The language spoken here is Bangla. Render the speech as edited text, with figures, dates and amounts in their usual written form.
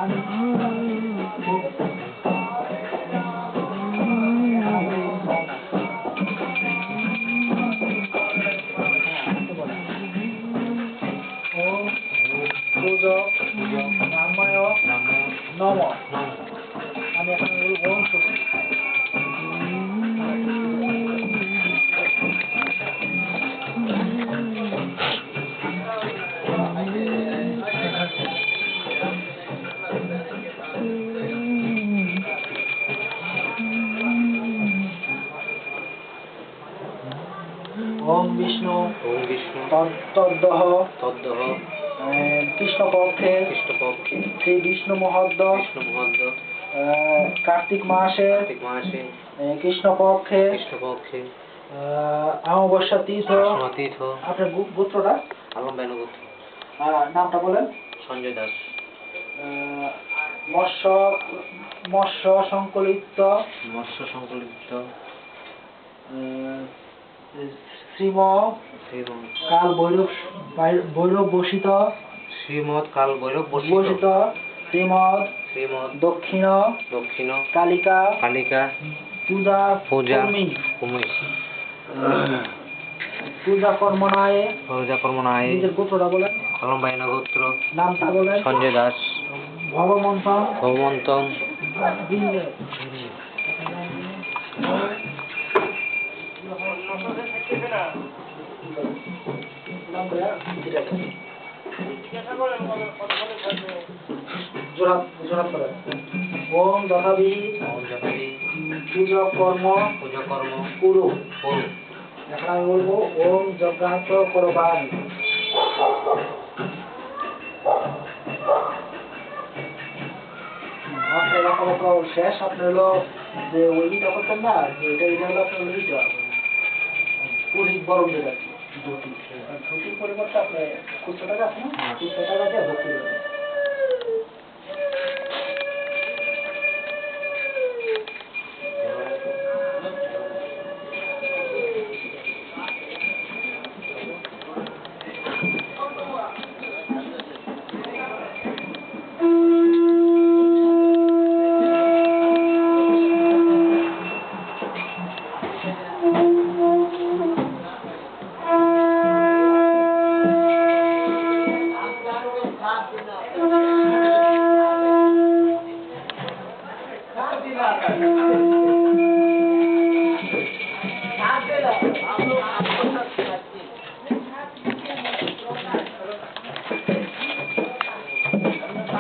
আমি এখন ওম শুরু ওম বিষ্ণু তদ্দহ কৃষ্ণপক্ষে শ্রী বিষ্ণু মহোদ্দ কার্তিক মাসে কৃষ্ণপক্ষে অমাবস্যা তীর্থ। আপনার গোত্রটা? আলম বেনু গোত্র। নামটা বলেন? সঞ্জয় দাস। মৎস্য সংকলিত শ্রীম কাল ভৈরব বসিত শ্রীমদ দক্ষিণ কালিকা পূজা কর্মনায়। নিজের গোত্রটা বলেন? আলম বেনু গোত্র। নামটা বলেন? সঞ্জয় দাস। ভবমন্তম ওম যথাবিধি পূজা কর্ম কুরু। এখন আমি বলবো ওম যজ্ঞাত করবান। আপনার লেখালেখা শেষ। আপনার হলো যে ওইটা করতেন না, এটা হলো আপনার ওইটা পুরী বরং যেটা ধুতির পরিবর্তে আপনি 200 টাকা আছে না, 200 টাকা দিয়ে ভর্তি